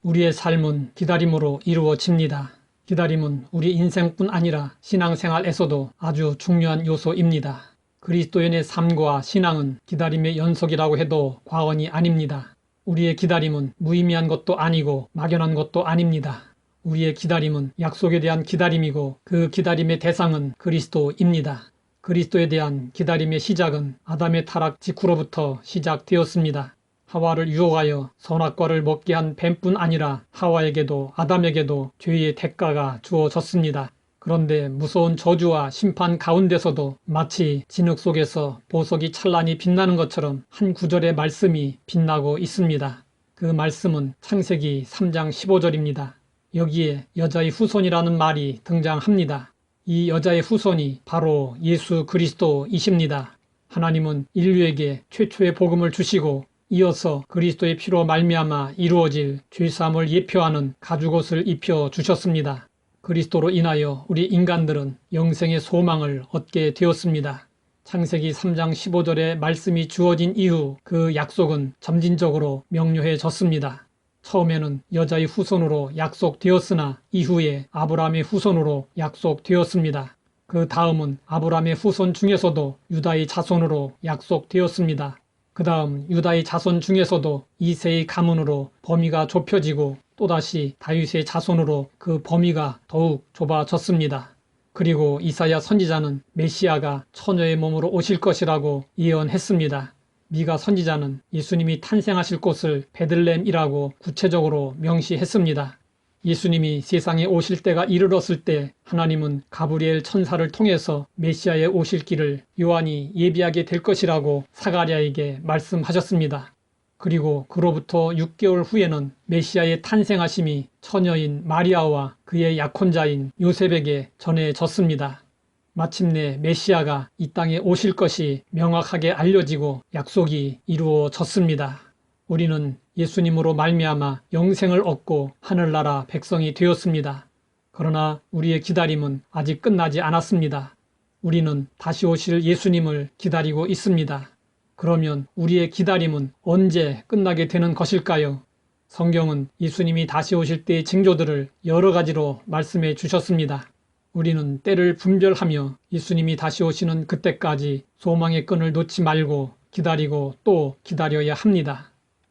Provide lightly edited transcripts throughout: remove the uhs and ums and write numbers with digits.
우리의 삶은 기다림으로 이루어집니다. 기다림은 우리 인생뿐 아니라 신앙생활에서도 아주 중요한 요소입니다. 그리스도인의 삶과 신앙은 기다림의 연속이라고 해도 과언이 아닙니다. 우리의 기다림은 무의미한 것도 아니고 막연한 것도 아닙니다. 우리의 기다림은 약속에 대한 기다림이고 그 기다림의 대상은 그리스도입니다. 그리스도에 대한 기다림의 시작은 아담의 타락 직후로부터 시작되었습니다. 하와를 유혹하여 선악과를 먹게 한 뱀뿐 아니라 하와에게도 아담에게도 죄의 대가가 주어졌습니다. 그런데 무서운 저주와 심판 가운데서도 마치 진흙 속에서 보석이 찬란히 빛나는 것처럼 한 구절의 말씀이 빛나고 있습니다. 그 말씀은 창세기 3장 15절입니다. 여기에 여자의 후손이라는 말이 등장합니다. 이 여자의 후손이 바로 예수 그리스도이십니다. 하나님은 인류에게 최초의 복음을 주시고 이어서 그리스도의 피로 말미암아 이루어질 죄사함을 예표하는 가죽옷을 입혀 주셨습니다. 그리스도로 인하여 우리 인간들은 영생의 소망을 얻게 되었습니다. 창세기 3장 15절의 말씀이 주어진 이후 그 약속은 점진적으로 명료해졌습니다. 처음에는 여자의 후손으로 약속되었으나 이후에 아브라함의 후손으로 약속되었습니다. 그 다음은 아브라함의 후손 중에서도 유다의 자손으로 약속되었습니다. 그 다음 유다의 자손 중에서도 이새의 가문으로 범위가 좁혀지고 또다시 다윗의 자손으로 그 범위가 더욱 좁아졌습니다. 그리고 이사야 선지자는 메시아가 처녀의 몸으로 오실 것이라고 예언했습니다. 미가 선지자는 예수님이 탄생하실 곳을 베들레헴이라고 구체적으로 명시했습니다. 예수님이 세상에 오실 때가 이르렀을 때 하나님은 가브리엘 천사를 통해서 메시아의 오실 길을 요한이 예비하게 될 것이라고 사가랴에게 말씀하셨습니다. 그리고 그로부터 6개월 후에는 메시아의 탄생하심이 처녀인 마리아와 그의 약혼자인 요셉에게 전해졌습니다. 마침내 메시아가 이 땅에 오실 것이 명확하게 알려지고 약속이 이루어졌습니다. 우리는 예수님으로 말미암아 영생을 얻고 하늘나라 백성이 되었습니다. 그러나 우리의 기다림은 아직 끝나지 않았습니다. 우리는 다시 오실 예수님을 기다리고 있습니다. 그러면 우리의 기다림은 언제 끝나게 되는 것일까요? 성경은 예수님이 다시 오실 때의 징조들을 여러 가지로 말씀해 주셨습니다. 우리는 때를 분별하며 예수님이 다시 오시는 그때까지 소망의 끈을 놓지 말고 기다리고 또 기다려야 합니다.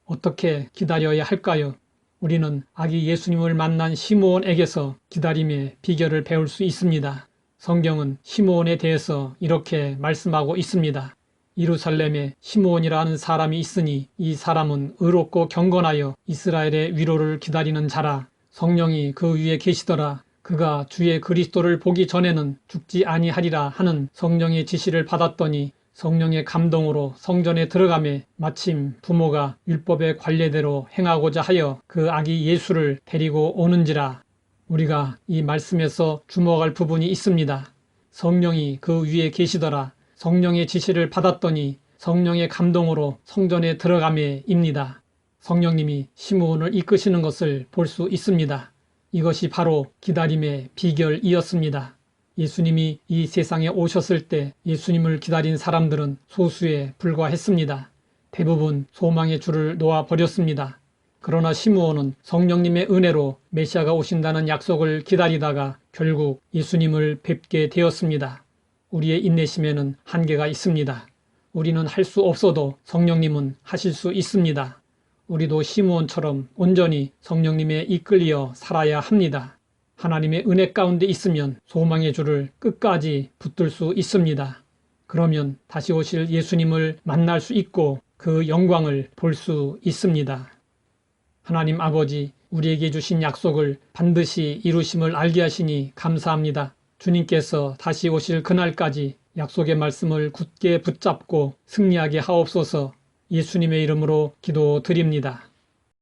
어떻게 기다려야 할까요? 우리는 아기 예수님을 만난 시므온에게서 기다림의 비결을 배울 수 있습니다. 성경은 시므온에 대해서 이렇게 말씀하고 있습니다. 예루살렘에 시므온이라는 사람이 있으니 이 사람은 의롭고 경건하여 이스라엘의 위로를 기다리는 자라. 성령이 그 위에 계시더라. 그가 주의 그리스도를 보기 전에는 죽지 아니하리라 하는 성령의 지시를 받았더니 성령의 감동으로 성전에 들어가매 마침 부모가 율법의 관례대로 행하고자 하여 그 아기 예수를 데리고 오는지라. 우리가 이 말씀에서 주목할 부분이 있습니다. 성령이 그 위에 계시더라. 성령의 지시를 받았더니 성령의 감동으로 성전에 들어가매입니다. 성령님이 시므온을 이끄시는 것을 볼 수 있습니다. 이것이 바로 기다림의 비결이었습니다. 예수님이 이 세상에 오셨을 때 예수님을 기다린 사람들은 소수에 불과했습니다. 대부분 소망의 줄을 놓아버렸습니다. 그러나 시므온은 성령님의 은혜로 메시아가 오신다는 약속을 기다리다가 결국 예수님을 뵙게 되었습니다. 우리의 인내심에는 한계가 있습니다. 우리는 할 수 없어도 성령님은 하실 수 있습니다. 우리도 시므온처럼 온전히 성령님에 이끌려 살아야 합니다. 하나님의 은혜 가운데 있으면 소망의 줄을 끝까지 붙들 수 있습니다. 그러면 다시 오실 예수님을 만날 수 있고 그 영광을 볼 수 있습니다. 하나님 아버지, 우리에게 주신 약속을 반드시 이루심을 알게 하시니 감사합니다. 주님께서 다시 오실 그날까지 약속의 말씀을 굳게 붙잡고 승리하게 하옵소서. 예수님의 이름으로 기도드립니다.